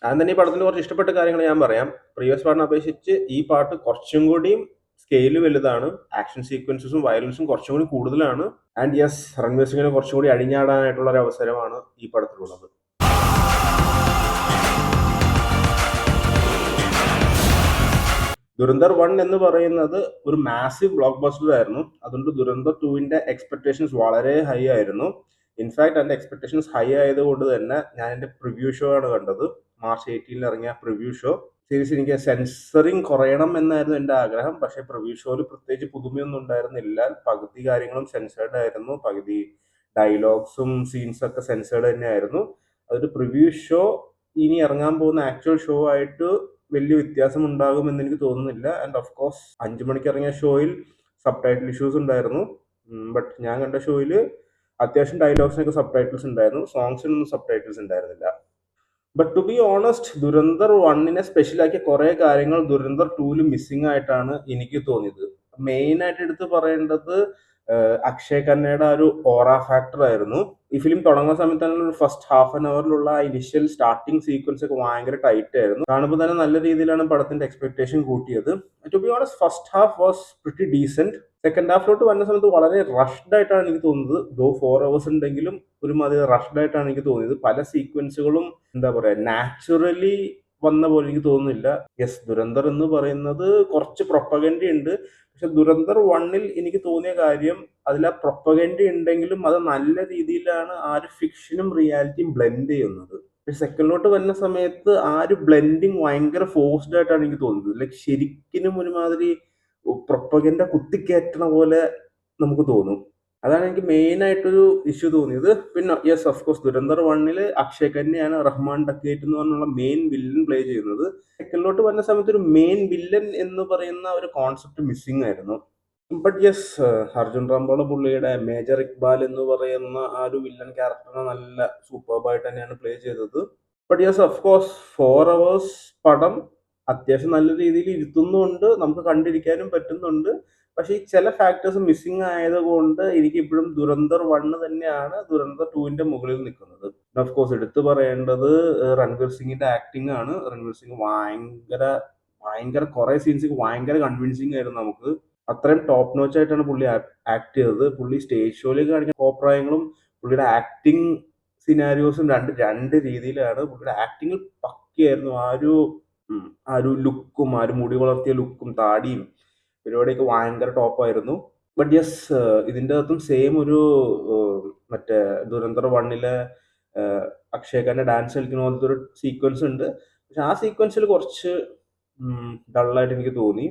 ഞാൻ തന്നെ ഈ പടത്തിൽ കുറച്ച് ഇഷ്ടപ്പെട്ട കാര്യങ്ങൾ ഞാൻ പറയാം. പ്രീവിയസ് പാട്ടിനെ അപേക്ഷിച്ച് ഈ പാട്ട് കുറച്ചും കൂടിയും സ്കെയില് വലുതാണ്. ആക്ഷൻ സീക്വൻസസും വയലൻസും കുറച്ചും കൂടി കൂടുതലാണ്. ആൻഡ് യെസ്, രൺവീർ സിംഗിന് കുറച്ചും കൂടി അഴിഞ്ഞാടാനായിട്ടുള്ള ഒരു അവസരമാണ് ഈ പടത്തിലുള്ളത്. ദുരന്തർ 1 എന്ന് പറയുന്നത് ഒരു മാസീവ് ബ്ലോക്ക് ബസ്റ്റർ ആയിരുന്നു. അതുകൊണ്ട് ദുരന്തർ 2ന്റെ എക്സ്പെക്ടേഷൻസ് വളരെ ഹൈ ആയിരുന്നു. ഇൻഫാക്ട് എൻ്റെ എക്സ്പെക്ടേഷൻസ് ഹൈ ആയതുകൊണ്ട് തന്നെ ഞാൻ എൻ്റെ പ്രിവ്യൂ ഷോ ആണ് കണ്ടത്. മാർച്ച് 18 ഇറങ്ങിയ പ്രിവ്യൂ ഷോ. സീരീസ് എനിക്ക് സെൻസറിങ് കുറയണം എന്നായിരുന്നു എൻ്റെ ആഗ്രഹം. പക്ഷേ പ്രിവ്യൂ ഷോയിൽ പ്രത്യേകിച്ച് പുതുമയൊന്നും ഉണ്ടായിരുന്നില്ല. പകുതി കാര്യങ്ങളും സെൻസേർഡ് ആയിരുന്നു, പകുതി ഡയലോഗ്സും സീൻസും ഒക്കെ സെൻസേർഡ് തന്നെയായിരുന്നു. അതൊരു പ്രിവ്യൂ ഷോ ഇനി ഇറങ്ങാൻ പോകുന്ന ആക്ച്വൽ ഷോ ആയിട്ട് വലിയ വ്യത്യാസം ഉണ്ടാകുമെന്ന് എനിക്ക് തോന്നുന്നില്ല. ആൻഡ് ഓഫ് കോഴ്സ് 5 മണിക്ക് ഇറങ്ങിയ ഷോയിൽ സബ് ടൈറ്റിൽ ഇഷ്യൂസ് ഉണ്ടായിരുന്നു. ബട്ട് ഞാൻ കണ്ട ഷോയിൽ അത്യാവശ്യം ഡയലോഗ്സിനൊക്കെ സബ് ടൈറ്റിൽസ് ഉണ്ടായിരുന്നു, സോങ്സിനൊന്നും സബ് ടൈറ്റിൽസ് ഉണ്ടായിരുന്നില്ല. But to be honest, Dhurandhar 1നെ സ്പെഷ്യലാക്കിയ കുറേ കാര്യങ്ങൾ ദുരന്തർ 2ല് മിസ്സിംഗ് ആയിട്ടാണ് എനിക്ക് തോന്നിയത്. മെയിൻ ആയിട്ട് എടുത്ത് പറയേണ്ടത് അക്ഷയ് ഖന്നയുടെ ആ ഒരു ഓറ ഫാക്ടർ ആയിരുന്നു. ഈ ഫിലിം തുടങ്ങുന്ന സമയത്ത് തന്നെ ഒരു ഫസ്റ്റ് ഹാഫ് ആൻ അവറിലുള്ള ഇനിഷ്യൽ സ്റ്റാർട്ടിംഗ് സീക്വൻസ് ഒക്കെ ഭയങ്കര ടൈറ്റ് ആയിരുന്നു. കാണുമ്പോൾ തന്നെ നല്ല രീതിയിലാണ് പടത്തിന്റെ എക്സ്പെക്ടേഷൻ കൂട്ടിയത്. To be honest, first half was pretty decent. Second ഹാഫിലോട്ട് വന്ന സമയത്ത് വളരെ റഷ്ഡ് ആയിട്ടാണ് എനിക്ക് തോന്നുന്നത്. ദോ 4 hours ഉണ്ടെങ്കിലും ഒരുമാതിരി റഷ്ഡ് ആയിട്ടാണ് എനിക്ക് തോന്നിയത്. പല സീക്വൻസുകളും എന്താ പറയാ, നാച്ചുറലി വന്ന പോലെ എനിക്ക് തോന്നുന്നില്ല. യെസ്, ദുരന്തർ എന്ന് പറയുന്നത് കുറച്ച് പ്രൊപ്പഗൻഡ ഉണ്ട്. പക്ഷെ ദുരന്തർ 1ൽ എനിക്ക് തോന്നിയ കാര്യം, അതിൽ ആ പ്രൊപ്പഗൻഡ ഉണ്ടെങ്കിലും അത് നല്ല രീതിയിലാണ് ആ ഒരു ഫിക്ഷനും റിയാലിറ്റിയും ബ്ലെൻഡ് ചെയ്യുന്നത്. സെക്കൻഡിലോട്ട് വരുന്ന സമയത്ത് ആ ഒരു ബ്ലെൻഡിങ് ഭയങ്കര ഫോഴ്സ്ഡ് ആയിട്ടാണ് എനിക്ക് തോന്നുന്നത്. ലൈക്ക് ശരിക്കും ഒരുമാതിരി പ്രൊപ്പഗൻഡ കുത്തിക്കയറ്റണ പോലെ നമുക്ക് തോന്നും. അതാണ് എനിക്ക് മെയിൻ ആയിട്ടൊരു ഇഷ്യൂ തോന്നിയത്. പിന്നെ യെസ്, ഓഫ് കോഴ്സ്, ദുരന്തർ 1ൽ അക്ഷയ് ഖന്നയാണ് റഹ്മാൻ ഡക്കേറ്റ് എന്ന് പറഞ്ഞുള്ള മെയിൻ വില്ലൻ പ്ലേ ചെയ്യുന്നത്. സെക്കൻഡിലോട്ട് വരുന്ന സമയത്ത് ഒരു മെയിൻ വില്ലൻ എന്ന് പറയുന്ന ഒരു കോൺസെപ്റ്റ് മിസ്സിംഗ് ആയിരുന്നു. ബട്ട് യെസ്, അർജുൻ റാംബോള പുള്ളിയുടെ മേജർ ഇക്ബാൽ എന്ന് പറയുന്ന ആ ഒരു വില്ലൻ ക്യാരക്ടറിനെ നല്ല സൂപ്പർബായിട്ട് തന്നെയാണ് പ്ലേ ചെയ്തത്. But yes, of course, 4 hours പടം അത്യാവശ്യം നല്ല രീതിയിൽ ഇരുത്തുന്നുണ്ട്, നമുക്ക് കണ്ടിരിക്കാനും പറ്റുന്നുണ്ട്. പക്ഷേ ഈ ചില ഫാക്ടേഴ്സ് മിസ്സിംഗ് ആയതുകൊണ്ട് എനിക്ക് ഇപ്പോഴും ദുരന്തർ 1 തന്നെയാണ് ദുരന്തർ 2ന്റെ മുകളിൽ നിൽക്കുന്നത്. ഓഫ് കോഴ്സ് എടുത്തു പറയേണ്ടത് രൺവീർ സിംഗിന്റെ ആക്ടിംഗ് ആണ്. രൺവീർ സിംഗ് ഭയങ്കര ഭയങ്കര കുറെ സീൻസ് ഭയങ്കര കൺവിൻസിങ് ആയിരുന്നു നമുക്ക്. അത്രയും ടോപ്പ് നോച്ച് ആയിട്ടാണ് പുള്ളി ആക്ട് ചെയ്തത്. പുള്ളി സ്റ്റേജ് ഷോയിൽ കാണിക്കുന്ന കോപ്രായങ്ങളും പുള്ളിയുടെ ആക്ടിങ് സിനാരിയോസും രണ്ട് രീതിയിലാണ്. പുള്ളിയുടെ ആക്ടിങ്ങിൽ പക്കയായിരുന്നു. ആ ഒരു ലുക്കും, ആ ഒരു മുടി വളർത്തിയ ലുക്കും താടിയും പരിപാടിയൊക്കെ ഭയങ്കര ടോപ്പായിരുന്നു. ബട്ട് യെസ്, ഇതിൻ്റെ അകത്തും സെയിം ഒരു മറ്റേ ദുരന്തർ 1ലെ അക്ഷയ് ഖന്ന ഡാൻസ് കളിക്കുന്ന പോലത്തെ ഒരു സീക്വൻസ് ഉണ്ട്. പക്ഷെ ആ സീക്വൻസിൽ കുറച്ച് ഡള്ളായിട്ട് എനിക്ക് തോന്നി.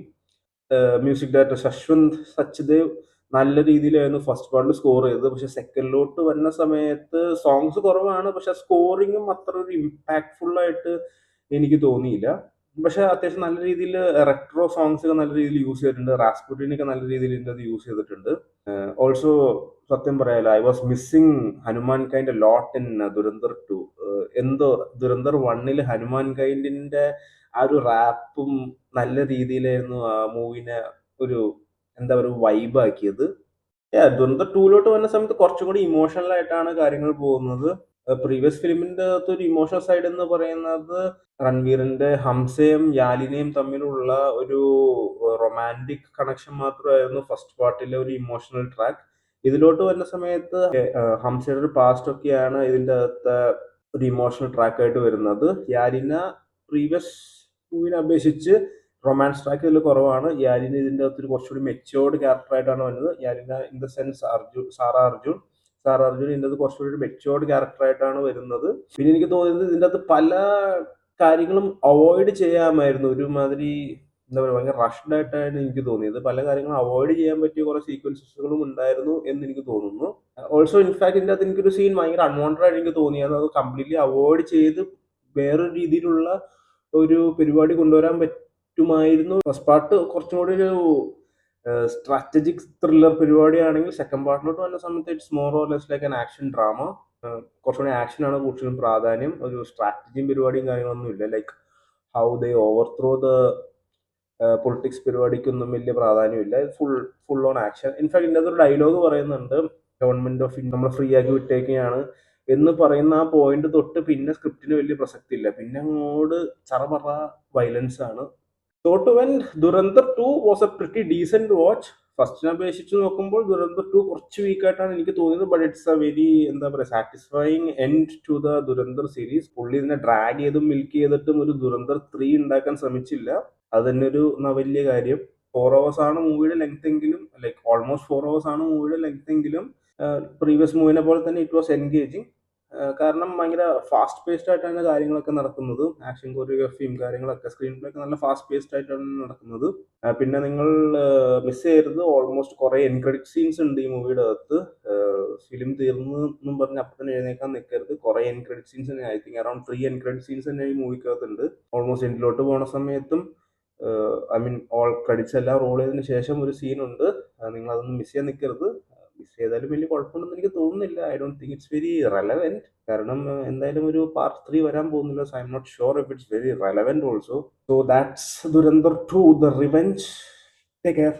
മ്യൂസിക് ഡയറക്ടർ ശശ്വന്ത് സച്ദേവ് നല്ല രീതിയിലായിരുന്നു ഫസ്റ്റ് പാർട്ടിൽ സ്കോർ ചെയ്തത്. പക്ഷെ സെക്കൻഡിലോട്ട് വരുന്ന സമയത്ത് സോങ്സ് കുറവാണ്, പക്ഷെ സ്കോറിങ്ങും അത്ര ഒരു ഇമ്പാക്ട്ഫുൾ ആയിട്ട് എനിക്ക് തോന്നിയില്ല. പക്ഷെ അത്യാവശ്യം നല്ല രീതിയിൽ റെട്രോ സോങ്സ് ഒക്കെ നല്ല രീതിയിൽ യൂസ് ചെയ്തിട്ടുണ്ട്. റാസ്പുട്ടിനൊക്കെ നല്ല രീതിയിൽ ഇതിൻ്റെ അത് യൂസ് ചെയ്തിട്ടുണ്ട്. ഓൾസോ സത്യം പറയാലോ, I was missing Hanuman kind lot in Dhurandhar 2. എന്തോ ദുരന്തർ 1ൽ ഹനുമാൻ കൈൻഡിന്റെ ആ ഒരു റാപ്പും നല്ല രീതിയിലായിരുന്നു ആ മൂവിനെ ഒരു എന്താ പറയുക വൈബ് ആക്കിയത്. ദുരന്തർ 2ലോട്ട് വരുന്ന സമയത്ത് കുറച്ചും കൂടി ഇമോഷണൽ ആയിട്ടാണ് കാര്യങ്ങൾ പോകുന്നത്. പ്രീവിയസ് ഫിലിമിന്റെ അകത്ത് ഒരു ഇമോഷണൽ സൈഡ് എന്ന് പറയുന്നത് രൺവീറിന്റെ ഹംസയും യാലിനെയും തമ്മിലുള്ള ഒരു റൊമാൻറ്റിക് കണക്ഷൻ മാത്രമായിരുന്നു ഫസ്റ്റ് പാർട്ടിലെ ഒരു ഇമോഷണൽ ട്രാക്ക്. ഇതിലോട്ട് വരുന്ന സമയത്ത് ഹംസയുടെ ഒരു പാസ്റ്റ് ഒക്കെയാണ് ഇതിന്റെ അകത്ത് ഒരു ഇമോഷണൽ ട്രാക്ക് ആയിട്ട് വരുന്നത്. യാലിന പ്രീവിയസ് മൂവിനെ അപേക്ഷിച്ച് റൊമാൻസ് ട്രാക്ക് ഇതിൽ കുറവാണ്. യാലിന ഇതിന്റെ അകത്ത് ഒരു കുറച്ചുകൂടി മെച്ചുവേർഡ് ക്യാരക്ടർ ആയിട്ടാണ് വരുന്നത്. യാലിന in the sense Sara Arjun ഇതിൻ്റെ അകത്ത് കുറച്ചുകൂടി ഒരു മെച്ചുവേർഡ് ക്യാരക്ടർ ആയിട്ടാണ് വരുന്നത്. പിന്നെ എനിക്ക് തോന്നിയത് ഇതിൻ്റെ അകത്ത് പല കാര്യങ്ങളും അവോയ്ഡ് ചെയ്യാമായിരുന്നു. ഒരുമാതിരി എന്താ പറയുക, ഭയങ്കര റഷ്ഡ് ആയിട്ടാണ് എനിക്ക് തോന്നിയത്. പല കാര്യങ്ങളും അവോയ്ഡ് ചെയ്യാൻ പറ്റിയ കുറെ സീക്വൻസസുകളും ഉണ്ടായിരുന്നു എന്ന് എനിക്ക് തോന്നുന്നു. ഓൾസോ ഇൻഫാക്ട് ഇതിൻ്റെ അകത്ത് എനിക്കൊരു സീൻ ഭയങ്കര അൺവാണ്ടഡ് ആയിട്ട് എനിക്ക് തോന്നിയത് അത് കംപ്ലീറ്റ്ലി അവോയ്ഡ് ചെയ്ത് വേറൊരു രീതിയിലുള്ള ഒരു പരിപാടി കൊണ്ടുവരാൻ പറ്റുമായിരുന്നു. ഫസ്റ്റ് പാർട്ട് കുറച്ചും കൂടി ഒരു സ്ട്രാറ്റജിക് ത്രില്ലർ പരിപാടിയാണെങ്കിൽ സെക്കൻഡ് പാർട്ടിലോട്ട് വന്ന സമയത്ത് it's more or less like an action drama. കുറച്ചുകൂടി ആക്ഷനാണ് കൂടുതലും പ്രാധാന്യം. ഒരു സ്ട്രാറ്റജിയും പരിപാടിയും കാര്യങ്ങളൊന്നും ഇല്ല. Like how they overthrow the politics പരിപാടിക്കൊന്നും വലിയ പ്രാധാന്യമില്ല. Full on action. ഇൻഫാക്ട് ഇതിൻ്റെ അകത്തൊരു ഡയലോഗ് പറയുന്നുണ്ട്, ഗവൺമെന്റ് ഓഫ് ഇന്ത്യ നമ്മളെ ഫ്രീ ആക്കി വിട്ടേക്കുകയാണ്, എന്ന് പറയുന്ന ആ പോയിന്റ് തൊട്ട് പിന്നെ സ്ക്രിപ്റ്റിന് വലിയ പ്രസക്തി ഇല്ല. പിന്നെ അങ്ങോട്ട് ചറപറ വയലൻസ് ആണ്. So to end Dhurandhar 2 was a pretty decent watch. ഫസ്റ്റിനെ അപേക്ഷിച്ച് നോക്കുമ്പോൾ ദുരന്തർ 2 കുറച്ച് വീക്കായിട്ടാണ് എനിക്ക് തോന്നിയത്. ബട്ട് ഇറ്റ്സ് എ വെരി എന്താ പറയുക satisfying end to the Dhurandhar series. പുള്ളി ഇതിനെ ഡ്രാഗ് ചെയ്തും മിൽക്ക് ചെയ്തിട്ടും ഒരു ദുരന്തർ 3 ഉണ്ടാക്കാൻ ശ്രമിച്ചില്ല. അത് തന്നെ ഒരു വലിയ കാര്യം. 4 hours ആണ് മൂവിയുടെ ലെങ്ത് എങ്കിലും, ലൈക്ക് ഓൾമോസ്റ്റ് 4 hours ആണ് മൂവിയുടെ ലെങ്ത് എങ്കിലും പ്രീവിയസ് മൂവിനെ പോലെ തന്നെ ഇറ്റ് വാസ് എൻഗേജിങ്. കാരണം ഭയങ്കര ഫാസ്റ്റ് പേസ്ഡ് ആയിട്ടാണ് കാര്യങ്ങളൊക്കെ നടക്കുന്നത്. ആക്ഷൻ കൊറിയോഗ്രഫിയും കാര്യങ്ങളൊക്കെ സ്ക്രീൻ പ്ലേ ഒക്കെ നല്ല ഫാസ്റ്റ് പേസ്ഡ് ആയിട്ടാണ് നടക്കുന്നത്. പിന്നെ നിങ്ങൾ മിസ് ചെയ്യരുത്, ഓൾമോസ്റ്റ് കുറെ എൻഡ് ക്രെഡിറ്റ് സീൻസ് ഉണ്ട് ഈ മൂവിയുടെ അകത്ത്. ഫിലിം തീർന്നു എന്നും പറഞ്ഞ് അപ്പം തന്നെ എഴുന്നേക്കാൻ നിൽക്കരുത്. കുറെ എൻഡ് ക്രെഡിറ്റ് സീൻസ് തന്നെ, I think around 3 end credit scenes തന്നെ ഈ മൂവിക്കകത്തുണ്ട്. ഓൾമോസ്റ്റ് എൻഡിലോട്ട് പോണ സമയത്തും ഐ മീൻ ഓൾ ക്രെഡിറ്റ്സ് എല്ലാം റോൾ ചെയ്തതിന് ശേഷം ഒരു സീനുണ്ട്. നിങ്ങൾ അതൊന്നും മിസ് ചെയ്യാൻ നിൽക്കരുത്. മിസ് ചെയ്താലും വലിയ കുഴപ്പമുണ്ടെന്ന് എനിക്ക് തോന്നുന്നില്ല. I don't think it's very relevant. കാരണം എന്തായാലും ഒരു പാർട്ട് 3 വരാൻ പോകുന്നില്ല. So I'm not sure if it's very relevant also. So that's Dhurandhar 2 the revenge. Take care.